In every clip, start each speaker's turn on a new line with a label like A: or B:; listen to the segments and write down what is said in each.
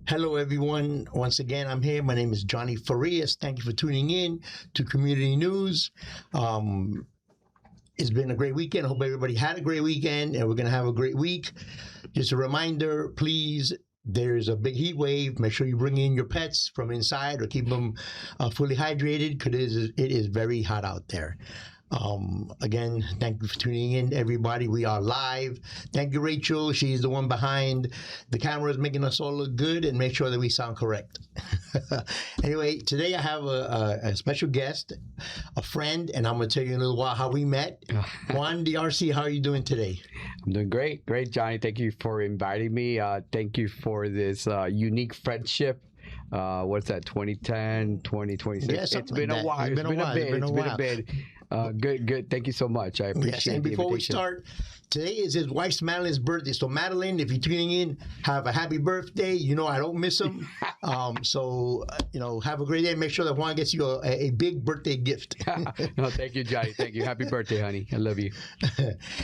A: Hello, everyone. Once again, I'm here. My name is Johnny Farias. Thank you for tuning in to Community News. Um, it's been a great weekend. I hope everybody had a great weekend, and we're going to have a great week. Just a reminder, please, there's a big heat wave. Make sure you bring in your pets from inside or keep them fully hydrated because it is very hot out there. Again, thank you for tuning in, everybody. We are live. Thank you, Rachel. She's the one behind the cameras, making us all look good and make sure that we sound correct. Anyway, today I have a special guest, a friend, and I'm going to tell you in a little while how we met. Juan D'Arce, how are you doing today?
B: I'm doing great. Great, Johnny. Thank you for inviting me. Thank you for this unique friendship. What's that, 2010, 2026?
A: Yeah,
B: it's been a while. It's been a bit. Good. Thank you so much. I appreciate
A: Yes, and
B: the
A: before we
B: invitation.
A: start, today is his wife's Madeline's birthday. So Madeline, if you're tuning in, have a happy birthday. You know I don't miss him. Have a great day. Make sure that Juan gets you a big birthday gift.
B: No, thank you, Johnny. Thank you. Happy birthday, honey. I love you.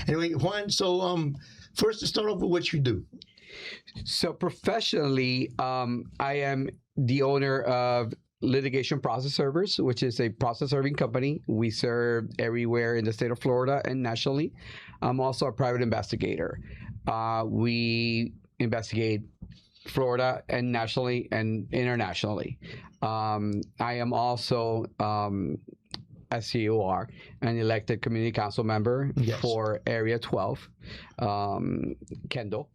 A: Anyway, Juan, so first to start off with what you do.
B: So professionally, I am the owner of Litigation Process Servers, which is a process serving company. We serve everywhere in the state of Florida and nationally. I'm also a private investigator. We investigate Florida and nationally and internationally. I am also SCOR, an elected community council member for Area 12, Kendall.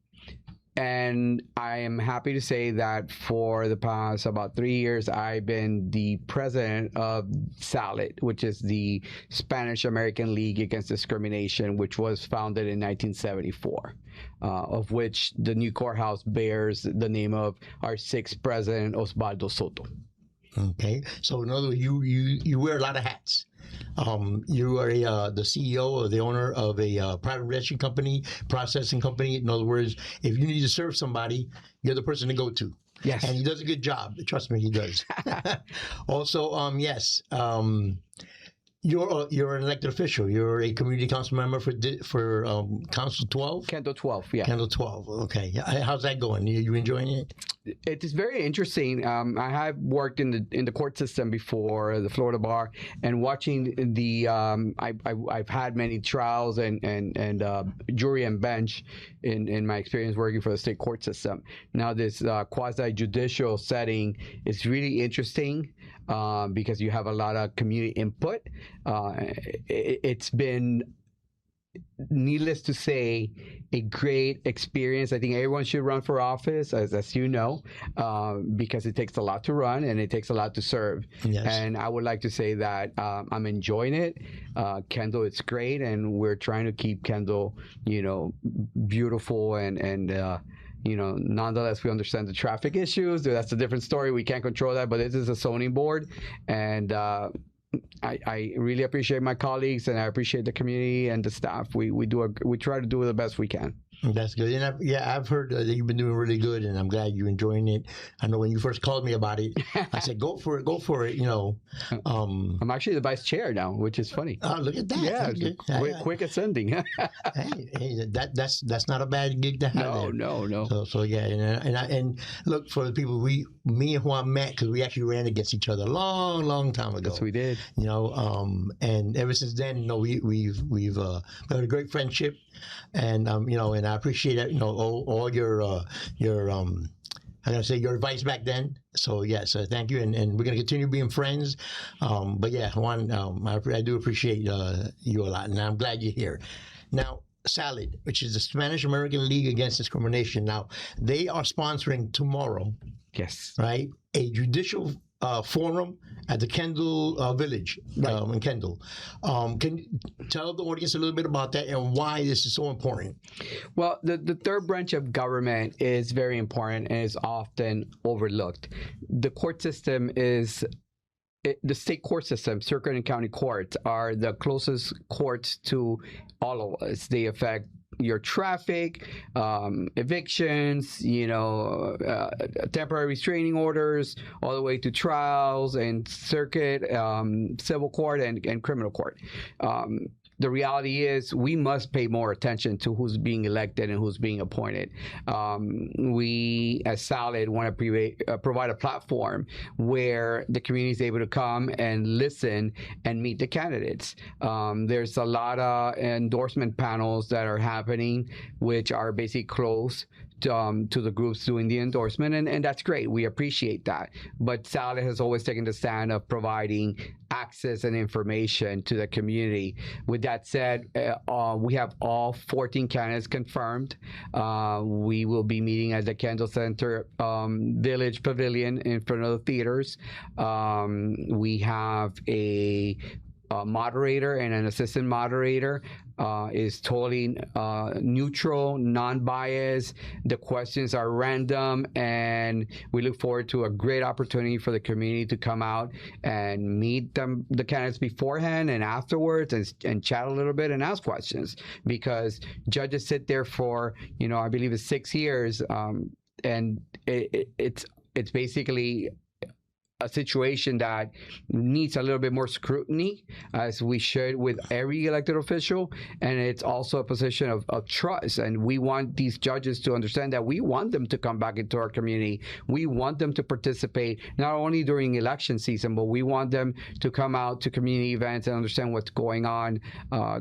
B: And I am happy to say that for the past about 3 years, I've been the president of SALID, which is the Spanish American League Against Discrimination, which was founded in 1974, of which the new courthouse bears the name of our sixth president, Osvaldo Soto.
A: Okay, so in other words, you wear a lot of hats. You are the CEO or the owner of a private investing company, processing company. In other words, if you need to serve somebody, you're the person to go to.
B: Yes.
A: And he does a good job. Trust me, he does. Also, yes. You're an elected official. You're a community council member for Council 12?
B: Kendall 12, yeah.
A: Kendall 12, okay. How's that going? You enjoying it?
B: It is very interesting. I have worked in the court system before, the Florida bar, and watching the I've had many trials and jury and bench in my experience working for the state court system. Now this quasi judicial setting is really interesting because you have a lot of community input. It's been, needless to say, a great experience. I think everyone should run for office, as you know, because it takes a lot to run and it takes a lot to serve.
A: Yes.
B: And I would like to say that I'm enjoying it. Kendall, it's great, and we're trying to keep Kendall, beautiful and nonetheless, we understand the traffic issues. That's a different story. We can't control that, but this is a zoning board, and I really appreciate my colleagues, and I appreciate the community and the staff. We try to do the best we can.
A: That's good. And I've heard that you've been doing really good, and I'm glad you're enjoying it. I know when you first called me about it, I said, go for it,
B: I'm actually the vice chair now, which is funny.
A: Oh, look at that.
B: Yeah, quick ascending.
A: hey, that's not a bad gig to have.
B: No.
A: So yeah, and look, for the people, me and Juan met because we actually ran against each other a long time ago.
B: Yes, we did.
A: And ever since then, we've had a great friendship, and and I appreciate it, all your I'm gonna say your advice back then. So yes, thank you, and we're gonna continue being friends. But yeah, Juan, I do appreciate you a lot, and I'm glad you're here. Now, SALID, which is the Spanish American League Against Discrimination. Now, they are sponsoring tomorrow.
B: Yes.
A: Right, a judicial forum at the Kendall Village in Kendall. Can you tell the audience a little bit about that and why this is so important?
B: Well, the third branch of government is very important and is often overlooked. The court system is the state court system, circuit and county courts, are the closest courts to all of us. They affect your traffic, evictions, temporary restraining orders, all the way to trials and circuit, civil court and criminal court. the reality is we must pay more attention to who's being elected and who's being appointed. We, as Salad, want to provide a platform where the community is able to come and listen and meet the candidates. There's a lot of endorsement panels that are happening, which are basically closed to the groups doing the endorsement, and that's great. We appreciate that. But Salad has always taken the stand of providing access and information to the community. With that said, we have all 14 candidates confirmed. We will be meeting at the Kendall Center Village Pavilion in front of the theaters. We have a moderator and an assistant moderator. Is totally neutral, non-biased. The questions are random, and we look forward to a great opportunity for the community to come out and meet the candidates beforehand and afterwards, and chat a little bit and ask questions, because judges sit there for, I believe it's 6 years, and it's basically a situation that needs a little bit more scrutiny, as we should with every elected official, and it's also a position of trust. And we want these judges to understand that we want them to come back into our community. We want them to participate not only during election season, but we want them to come out to community events and understand what's going on.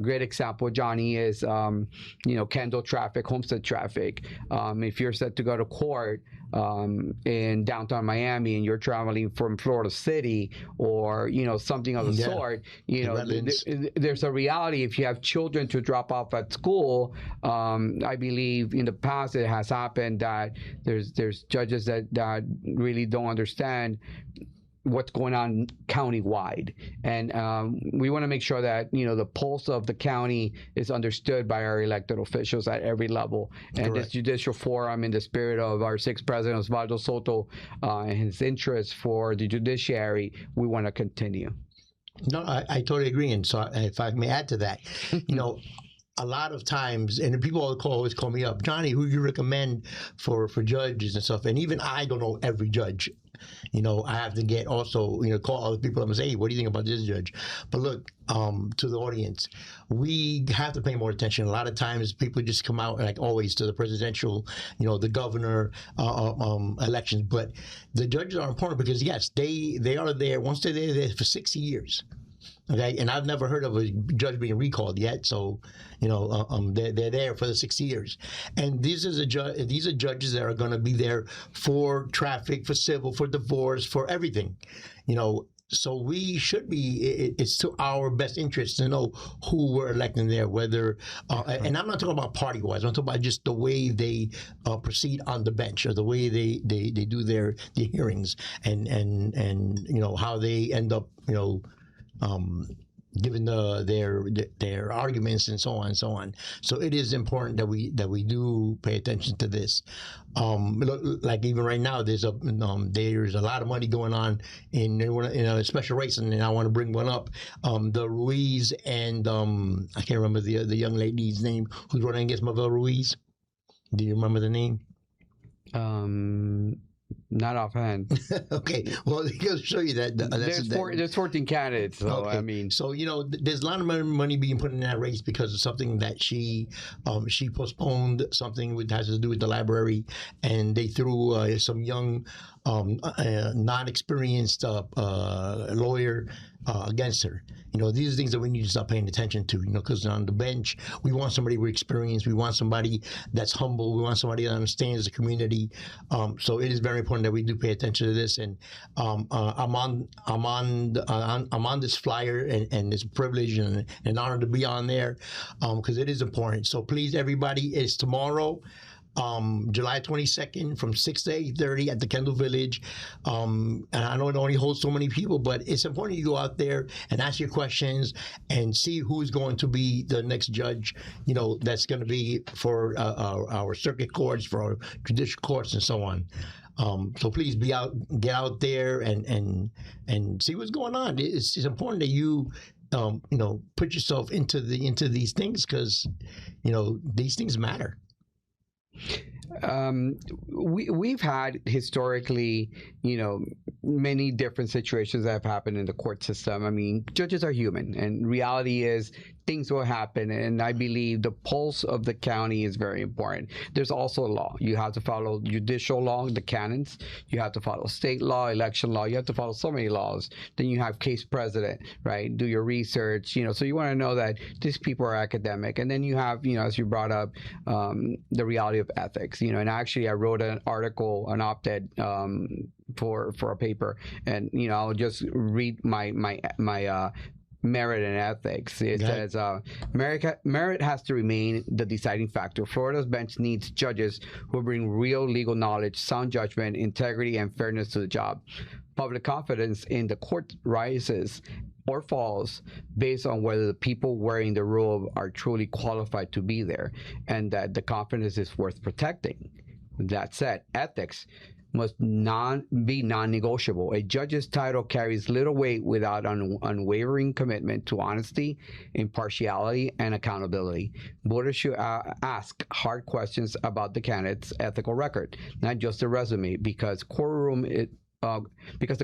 B: Great example, Johnny, is Kendall traffic, Homestead traffic. If you're set to go to court in downtown Miami and you're traveling from Florida City, or something of the sort, there's a reality. If you have children to drop off at school, I believe in the past it has happened that there's judges that really don't understand what's going on county-wide, and we want to make sure that the pulse of the county is understood by our elected officials at every level. And
A: Correct.
B: This judicial forum, in the spirit of our 6th president Osvaldo Soto and his interest for the judiciary, we want to continue.
A: No, I totally agree. And so, if I may add to that, a lot of times, and people always call me up, Johnny, who you recommend for judges and stuff, and even I don't know every judge. I have to get also, call other people up and say, hey, what do you think about this judge? But look, to the audience, we have to pay more attention. A lot of times people just come out, like always, to the presidential, the governor elections. But the judges are important because, yes, they are there. Once they're there for 60 years. Okay, and I've never heard of a judge being recalled yet. So, they're there for the 6 years, and these are judges that are going to be there for traffic, for civil, for divorce, for everything. So we should be. It's to our best interest to know who we're electing there. Whether, and I'm not talking about party wise. I'm talking about just the way they proceed on the bench, or the way they do their hearings, and how they end up given their arguments and so on and so on. So it is important that we do pay attention to this. Like even right now, there's a lot of money going on in a special race, and I want to bring one up. The Ruiz and I can't remember the young lady's name who's running against Mabel Ruiz. Do you remember the name?
B: Not offhand.
A: Okay, well, he'll show you that.
B: There's 14 candidates, so okay. I mean,
A: so there's a lot of money being put in that race because of something that she postponed, something that has to do with the library, and they threw some young, non-experienced lawyer against her. These are things that we need to start paying attention to. Because on the bench, we want somebody with experience. We want somebody that's humble. We want somebody that understands the community. So it is very important that we do pay attention to this. And I'm on this flyer, and it's a privilege and an honor to be on there, because it is important. So please, everybody, it's tomorrow. July 22nd from 6 to 8:30 at the Kendall Village. And I know it only holds so many people, but it's important you go out there and ask your questions and see who's going to be the next judge, that's going to be for our circuit courts, for our judicial courts, and so on. So please get out there and see what's going on. It's important that you put yourself into these things, because these things matter.
B: We've had historically, many different situations that have happened in the court system. I mean, judges are human, and reality is things will happen. And I believe the pulse of the county is very important. There's also law. You have to follow judicial law, the canons. You have to follow state law, election law. You have to follow so many laws. Then you have case precedent, right? Do your research, so you want to know that these people are academic. And then you have, as you brought up, the reality of ethics, and actually I wrote an article, an op-ed, for a paper, and I'll just read my merit and ethics. It says, merit has to remain the deciding factor. Florida's bench needs judges who bring real legal knowledge, sound judgment, integrity, and fairness to the job. Public confidence in the court rises or falls based on whether the people wearing the robe are truly qualified to be there, and that the confidence is worth protecting. That said, ethics must be non-negotiable. A judge's title carries little weight without unwavering commitment to honesty, impartiality, and accountability. Voters should ask hard questions about the candidate's ethical record, not just the resume, because the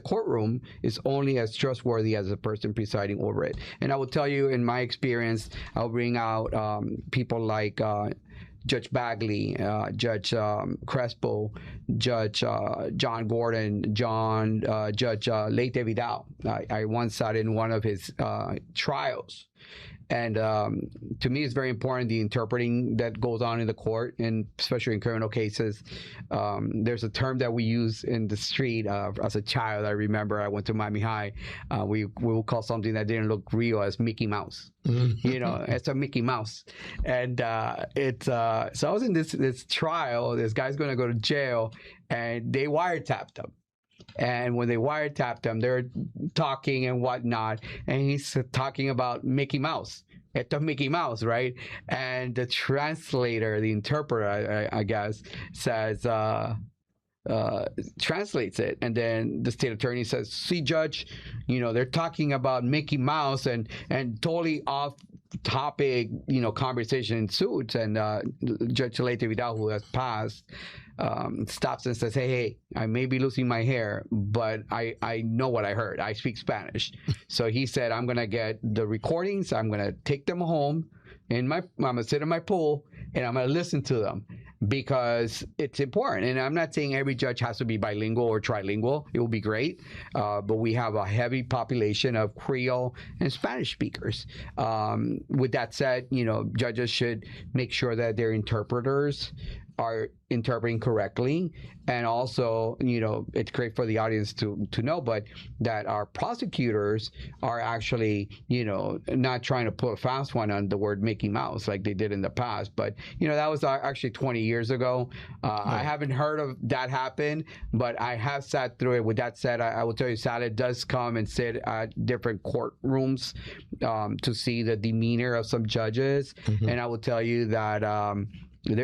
B: courtroom is only as trustworthy as the person presiding over it. And I will tell you, in my experience, I'll bring out people like Judge Bagley, Judge Crespo, Judge John Gordon, Judge Leite Vidal. I once sat in one of his trials. And to me, it's very important, the interpreting that goes on in the court, and especially in criminal cases. There's a term that we use in the street as a child. I remember I went to Miami High. We will call something that didn't look real as Mickey Mouse. It's a Mickey Mouse. And so I was in this trial. This guy's going to go to jail, and they wiretapped him. And when they wiretapped him, they're talking and whatnot, and he's talking about Mickey Mouse. It's a Mickey Mouse, right? And the translator, the interpreter, I guess, says, translates it, and then the state attorney says, "See, Judge, they're talking about Mickey Mouse," and totally off topic, conversation ensues, and Judge Leite Vidal, who has passed, stops and says, hey, I may be losing my hair, but I know what I heard. I speak Spanish. So he said, I'm going to get the recordings. I'm going to take them home. I'm going to sit in my pool, and I'm going to listen to them, because it's important. And I'm not saying every judge has to be bilingual or trilingual. It will be great. But we have a heavy population of Creole and Spanish speakers. With that said, judges should make sure that their interpreters are interpreting correctly, and also, it's great for the audience to know, but that our prosecutors are actually, not trying to put a fast one on the word Mickey Mouse like they did in the past. But that was actually 20 years ago. I haven't heard of that happen, but I have sat through it. With that said, I will tell you, Salad does come and sit at different courtrooms to see the demeanor of some judges. And I will tell you that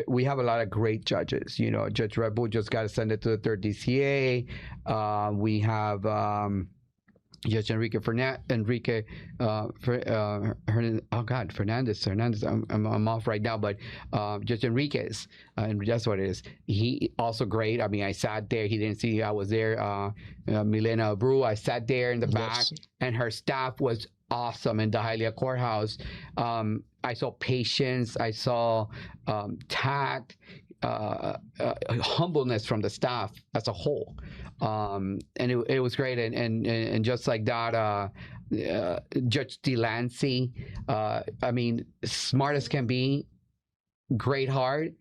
B: we have a lot of great judges. Judge Red Bull just got ascended to the 3rd DCA. We have Judge Fernandez. I'm off right now, but Judge Enriquez, and that's what it is. He also great. I mean, I sat there. He didn't see I was there. Milena Abreu, I sat there in the back, and her staff was awesome in the Hialeah Courthouse. I saw patience. I saw tact, humbleness from the staff as a whole, and it was great. And just like that, Judge Delancey, I mean, smart as can be, great heart,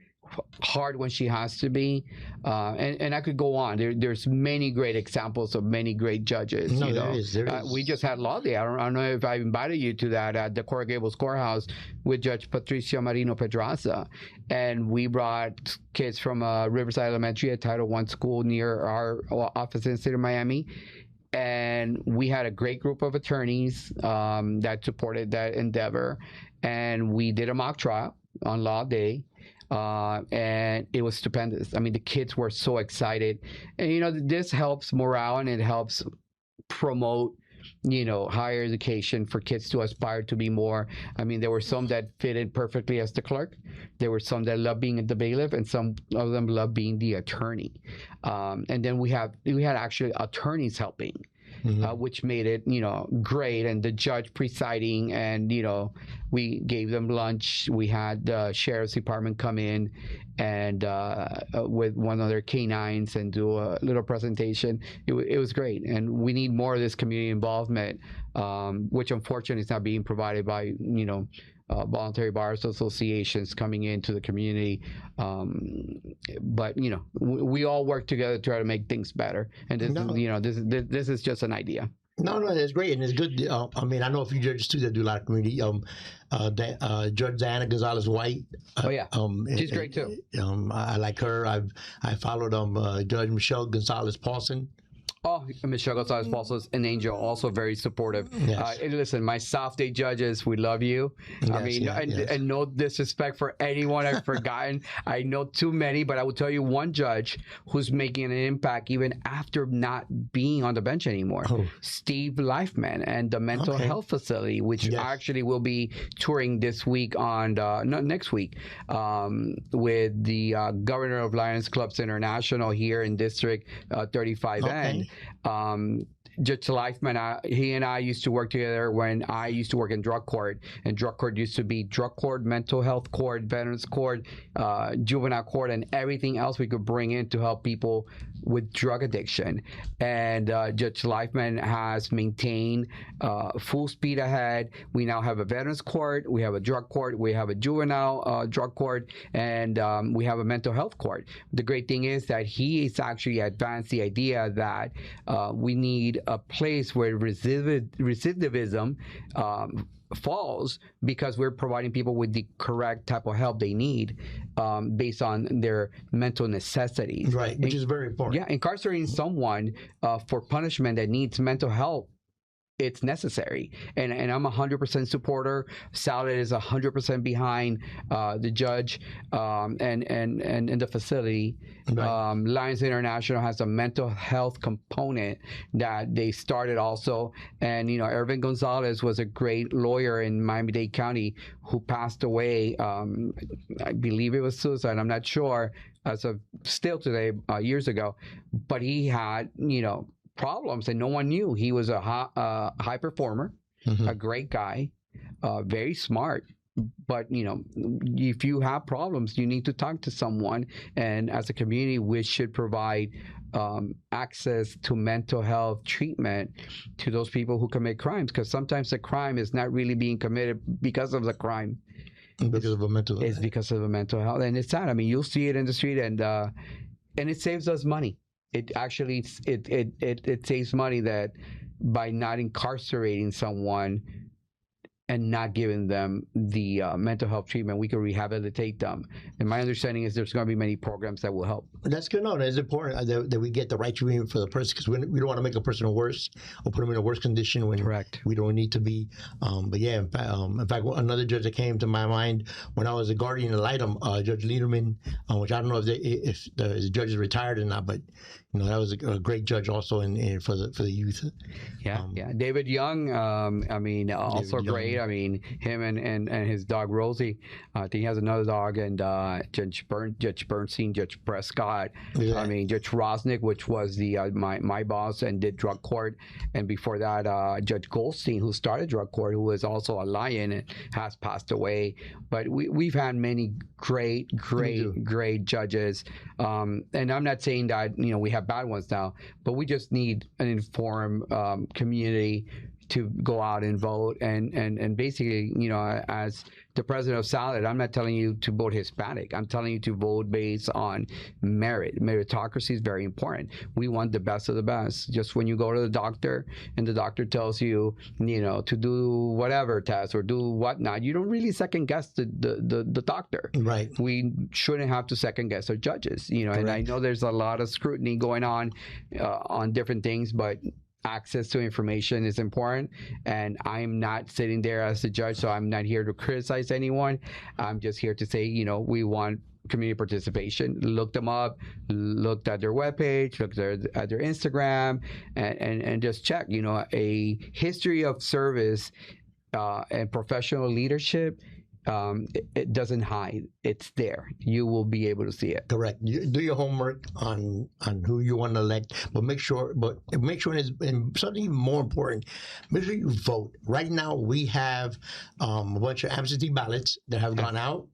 B: hard when she has to be, and I could go on. There's many great examples of many great judges.
A: There is.
B: We just had Law Day. I don't know if I invited you to that at the Coral Gables Courthouse with Judge Patricia Marino Pedraza, and we brought kids from Riverside Elementary, a Title I school near our office in the state of Miami. And we had a great group of attorneys that supported that endeavor, and we did a mock trial on Law Day. And it was stupendous. I mean, the kids were so excited, and this helps morale, and it helps promote higher education for kids to aspire to be more. I mean, there were some that fit in perfectly as the clerk. There were some that loved being the bailiff, and some of them loved being the attorney. And then we had actually attorneys helping. Which made it, great. And the judge presiding, and, we gave them lunch. We had the sheriff's department come in and with one of their canines and do a little presentation. It was great. And we need more of this community involvement, which unfortunately is not being provided by, voluntary bars associations coming into the community. But we all work together to try to make things better. And this is just an idea.
A: No, it's great, and it's good. I mean, I know a few judges too that do a lot of community. Judge Diana Gonzalez White.
B: Oh yeah, she's great too.
A: I like her. I followed Judge Michelle Gonzalez Paulson.
B: Oh, Michelle Gonzalez Paulson is an angel, also very supportive.
A: Yes.
B: And listen, my South Day judges, we love you.
A: Yes,
B: and no disrespect for anyone I've forgotten. I know too many, but I will tell you one judge who's making an impact even after not being on the bench anymore.
A: Oh.
B: Steve Leifman and the mental health facility, which actually will be touring this week next week, with the governor of Lions Clubs International here in District 35N. Judge Leifman, he and I used to work together when I used to work in drug court, and drug court used to be drug court, mental health court, veterans court, juvenile court, and everything else we could bring in to help people with drug addiction. And Judge Leifman has maintained full speed ahead. We now have a veterans court, we have a drug court, we have a juvenile drug court, and we have a mental health court. The great thing is that he has actually advanced the idea that we need a place where recidivism falls, because we're providing people with the correct type of help they need based on their mental necessities.
A: Right, which is very important.
B: Yeah, incarcerating someone for punishment that needs mental health, it's necessary, and I'm 100% supporter. Salad is 100% behind the judge and the facility. Right. Lions International has a mental health component that they started also, and Ervin Gonzalez was a great lawyer in Miami-Dade County who passed away. I believe it was suicide. I'm not sure as of still today, years ago, but he had problems and no one knew. He was a high performer, a great guy, very smart. But if you have problems, you need to talk to someone. And as a community, we should provide access to mental health treatment to those people who commit crimes, because sometimes the crime is not really being committed because of the crime.
A: Because of a mental health.
B: It's because of a mental health, and it's sad. I mean, you'll see it in the street, and it saves us money. It actually it saves money that by not incarcerating someone and not giving them the mental health treatment, we can rehabilitate them. And my understanding is there's going to be many programs that will help.
A: That's good. No, it's important that we get the right treatment for the person, because we don't want to make a person worse or put them in a worse condition when we don't need to be. But yeah, in fact, another judge that came to my mind when I was a guardian ad litem, Judge Liederman, which I don't know if the judge is retired or not, but that was a great judge also for the youth.
B: Yeah. David Young, also great. I mean, him and his dog Rosie. I think he has another dog, and Judge Bernstein, Judge Prescott. Yeah. I mean, Judge Rosnick, which was the my boss and did drug court, and before that, Judge Goldstein, who started drug court, who was also a Lion and has passed away. But we've had many great judges, and I'm not saying that we have bad ones now, but we just need an informed community to go out and vote. And basically, as the president of Salad, I'm not telling you to vote Hispanic. I'm telling you to vote based on merit. Meritocracy is very important. We want the best of the best. Just when you go to the doctor and the doctor tells you, to do whatever test or do whatnot, you don't really second guess the doctor.
A: Right.
B: We shouldn't have to second guess our judges. And I know there's a lot of scrutiny going on different things, but access to information is important, and I'm not sitting there as a judge, so I'm not here to criticize anyone. I'm just here to say, we want community participation. Look them up, looked at their webpage, looked at their Instagram, and just check. A history of service and professional leadership. It doesn't hide. It's there. You will be able to see it.
A: Correct. You do your homework on who you want to elect, but make sure it's, and something even more important, make sure you vote. Right now, we have a bunch of absentee ballots that have gone out.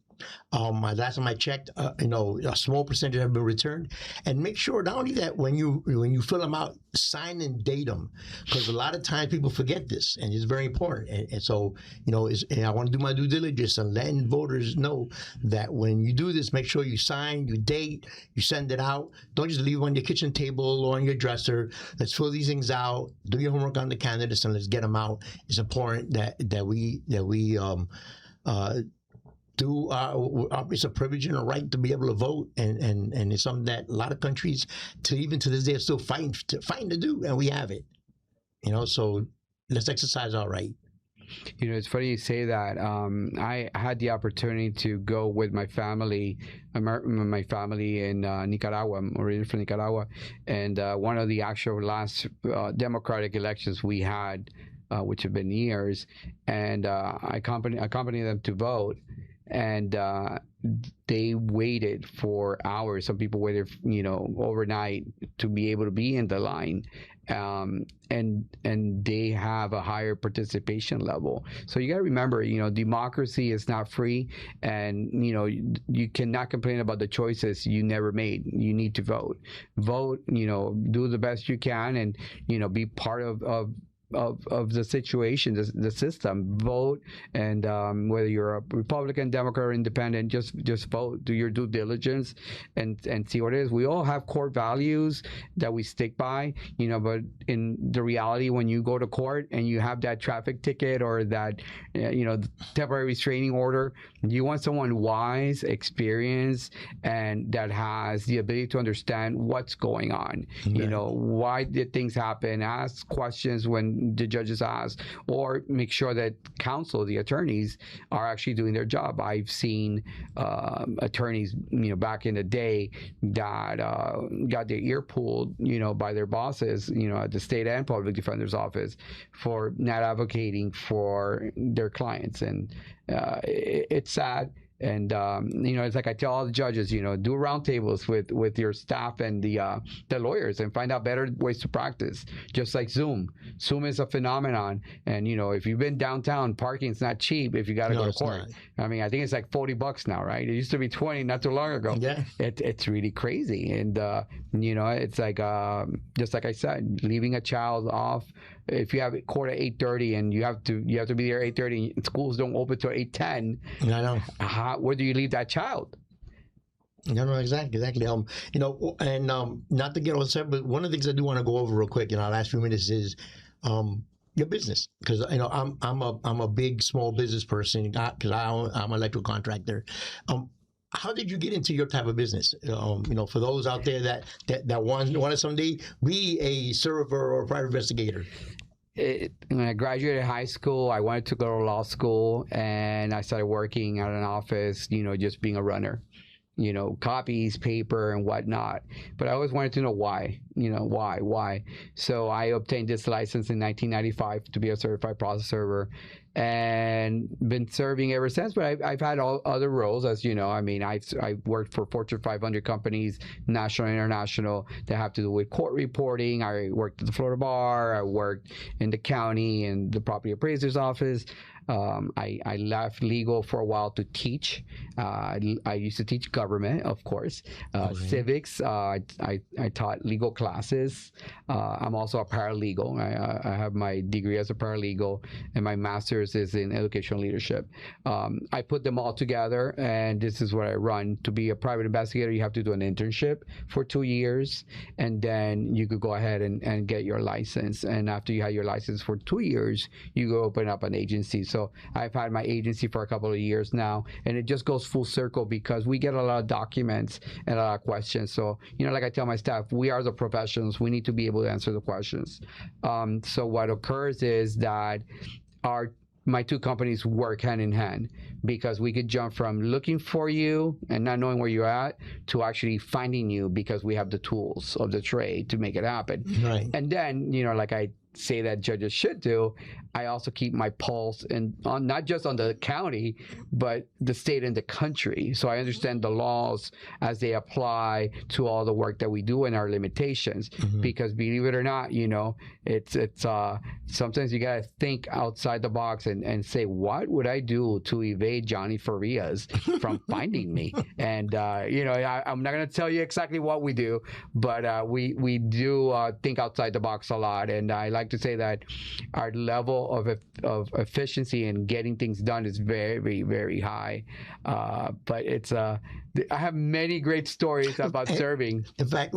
A: Last time I checked, a small percentage have been returned. And make sure not only that when you fill them out, sign and date them, because a lot of times people forget this, and it's very important. And so, and I want to do my due diligence and letting voters know that when you do this, make sure you sign, you date, you send it out. Don't just leave it on your kitchen table or on your dresser. Let's fill these things out. Do your homework on the candidates and let's get them out. It's important that we it's a privilege and a right to be able to vote, and it's something that a lot of countries, even to this day, are still fighting to do, and we have it. So let's exercise our right.
B: It's funny you say that. I had the opportunity to go with my family in Nicaragua. I'm originally from Nicaragua, and one of the actual last democratic elections we had, which have been years, and I accompanied them to vote. And they waited for hours. Some people waited, overnight to be able to be in the line. And they have a higher participation level. So you got to remember, democracy is not free, and you cannot complain about the choices you never made. You need to vote, do the best you can, and be part of the situation, the system. Vote, and whether you're a Republican, Democrat, or Independent, just vote. Do your due diligence and see what it is. We all have core values that we stick by, but in the reality, when you go to court and you have that traffic ticket or that temporary restraining order, you want someone wise, experienced, and that has the ability to understand what's going on. Okay. Why did things happen? Ask questions when the judges ask, or make sure that counsel, the attorneys, are actually doing their job. I've seen attorneys, back in the day that got their ear pulled, by their bosses, at the state and public defender's office for not advocating for their clients, and it's sad. And it's like I tell all the judges, do roundtables with your staff and the lawyers, and find out better ways to practice. Just like Zoom is a phenomenon, and if you've been downtown, parking's not cheap if you got to go to court. Not. I mean, I think it's like $40 now, right? It used to be $20 not too long ago. Yeah, it's really crazy, and it's like just like I said, leaving a child off. If you have court at 8:30 and you have to be there at 8:30, and schools don't open till 8:10. I know. Where do you leave that child?
A: No, exactly. And not to get all set, but one of the things I do want to go over real quick in our last few minutes is your business, because I'm a big small business person, because I'm an electrical contractor. How did you get into your type of business? For those out there that want to someday be a server or a private investigator.
B: When I graduated high school, I wanted to go to law school, and I started working at an office, just being a runner, copies, paper, and whatnot. But I always wanted to know why, why. So I obtained this license in 1995 to be a certified process server, and been serving ever since. But I've had all other roles, as you know. I mean, I've worked for Fortune 500 companies, national and international, that have to do with court reporting. I worked at the Florida Bar. I worked in the county and the property appraiser's office. I left legal for a while to teach. I used to teach government, of course, civics. I taught legal classes. I'm also a paralegal. I have my degree as a paralegal, and my master's is in educational leadership. I put them all together, and this is what I run. To be a private investigator, you have to do an internship for 2 years, and then you could go ahead and get your license. And after you have your license for 2 years, you go open up an agency. So I've had my agency for a couple of years now, and it just goes full circle because we get a lot of documents and a lot of questions. So, like I tell my staff, we are the professionals. We need to be able to answer the questions. So what occurs is that my two companies work hand in hand, because we could jump from looking for you and not knowing where you're at to actually finding you, because we have the tools of the trade to make it happen.
A: Right.
B: And then, like I say that judges should do, I also keep my pulse on not just on the county, but the state and the country. So I understand the laws as they apply to all the work that we do and our limitations. Because believe it or not, it's sometimes you gotta think outside the box and say, what would I do to evade Johnny Farias from finding me? And I'm not gonna tell you exactly what we do, but we do think outside the box a lot. And I like to say that our level of efficiency in getting things done is very, very high. But it's I have many great stories about serving.
A: In fact,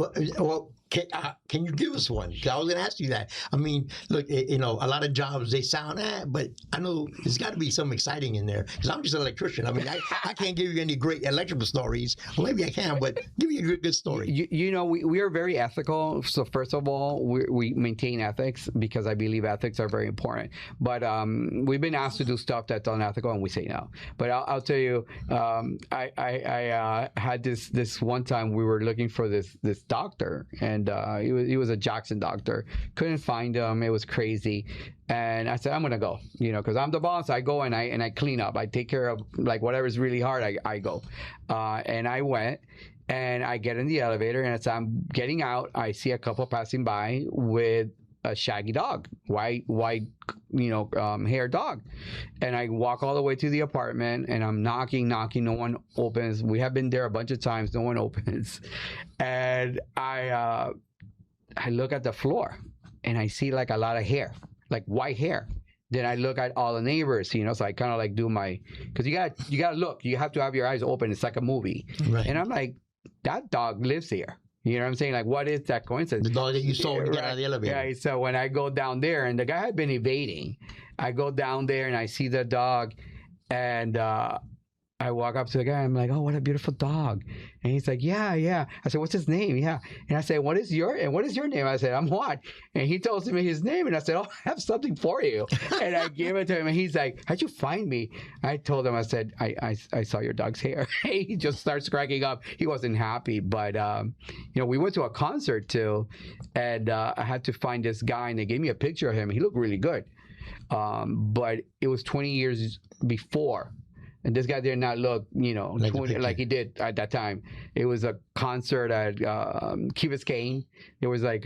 A: can you give us one? 'Cause I was going to ask you that. I mean, look, a lot of jobs, they sound, but I know there's got to be some exciting in there. Because I'm just an electrician. I mean, I can't give you any great electrical stories. Well, maybe I can, but give me a good story.
B: We are very ethical. So first of all, we maintain ethics, because I believe ethics are very important. But we've been asked to do stuff that's unethical, and we say no. But I'll tell you, I had this one time we were looking for this doctor, and he was a Jackson doctor. Couldn't find him. It was crazy. And I said, I'm gonna go, because I'm the boss. I go and I clean up. I take care of like whatever's really hard. I go, and I went. And I get in the elevator, and as I'm getting out, I see a couple passing by with a shaggy dog, white, hair dog. And I walk all the way to the apartment, and I'm knocking, no one opens. We have been there a bunch of times, no one opens. And I look at the floor, and I see like a lot of hair, like white hair. Then I look at all the neighbors, so I kind of like do because you gotta look, you have to have your eyes open. It's like a movie. Right. And I'm like, that dog lives here. You know what I'm saying? Like, what is that coincidence?
A: The dog that you saw when you got out of the elevator.
B: Yeah, so when I go down there, and the guy had been evading, I go down there and I see the dog, and I walk up to the guy. I'm like, oh, what a beautiful dog. And he's like, yeah. I said, what's his name? Yeah. And I said, what is your name? I said, I'm Juan. And he tells me his name. And I said, oh, I have something for you. And I gave it to him. And he's like, how'd you find me? I told him, I said, I saw your dog's hair. He just starts cracking up. He wasn't happy. But, we went to a concert too. And I had to find this guy. And they gave me a picture of him. He looked really good. But it was 20 years before. And this guy did not look, like he did at that time. It was a concert at C.P.S. There was like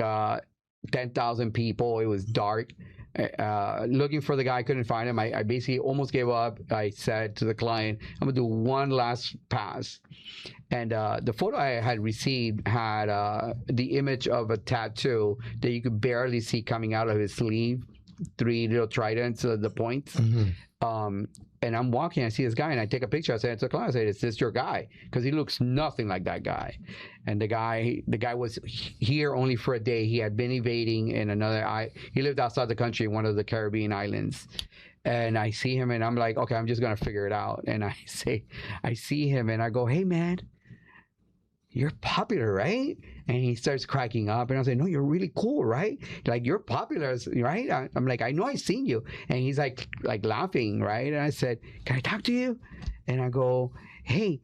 B: 10,000 people. It was dark. Looking for the guy, I couldn't find him. I basically almost gave up. I said to the client, I'm going to do one last pass. And the photo I had received had the image of a tattoo that you could barely see coming out of his sleeve. 3 little tridents, the points. And I'm walking, I see this guy, and I take a picture. I say to the client, I say, is this your guy? Because he looks nothing like that guy. And the guy was here only for a day. He had been evading in he lived outside the country, one of the Caribbean islands. And I see him, and I'm like, okay, I'm just going to figure it out. And I see him, and I go, hey, man, you're popular, right? And he starts cracking up, and I say, no, you're really cool, right? Like, you're popular, right? I'm like, I know I've seen you. And he's like laughing, right? And I said, can I talk to you? And I go, hey,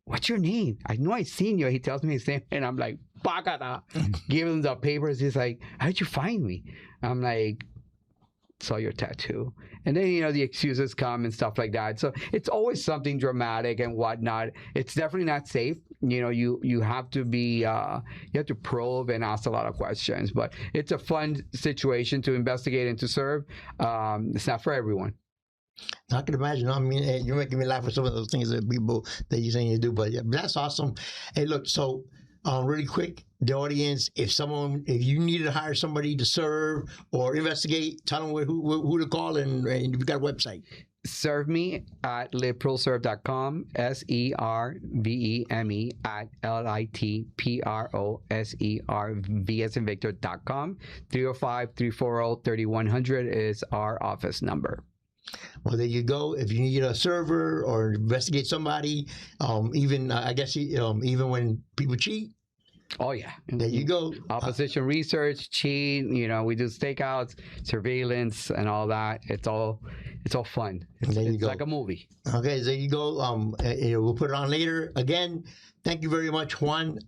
B: what's your name? I know I've seen you. He tells me his name, and I'm like, Bacata. Give him the papers. He's like, how'd you find me? I'm like, saw your tattoo. And then the excuses come and stuff like that. So it's always something dramatic and whatnot. It's definitely not safe. You have to be you have to probe and ask a lot of questions. But it's a fun situation to investigate and to serve. It's not for everyone.
A: I can imagine. I mean, you're making me laugh with some of those things that you're saying you do. But yeah, that's awesome. Hey, look, so really quick, the audience, if you needed to hire somebody to serve or investigate, tell them who to call, and you've got a website.
B: Serve me at litproserve.com, SERVEME at LITPROSERV as in Victor.com. 305-340-3100 is our office number.
A: Well, there you go. If you need a server or investigate somebody, even when people cheat,
B: Oh yeah.
A: There you go.
B: Opposition research, cheat. We do stakeouts, surveillance, and all that. It's all fun. It's like a movie.
A: Okay, there you go. We'll put it on later. Again, thank you very much, Juan.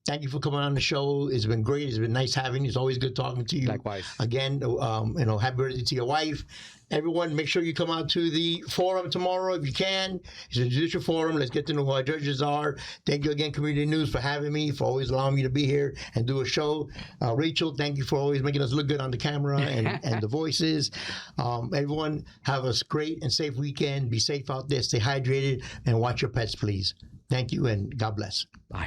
A: Thank you for coming on the show. It's been great. It's been nice having you. It's always good talking to you.
B: Likewise.
A: Again, happy birthday to your wife. Everyone, make sure you come out to the forum tomorrow if you can. It's a judicial forum. Let's get to know who our judges are. Thank you again, Community News, for having me, for always allowing me to be here and do a show. Rachel, thank you for always making us look good on the camera and the voices. Everyone, have a great and safe weekend. Be safe out there. Stay hydrated and watch your pets, please. Thank you, and God bless.
B: Bye.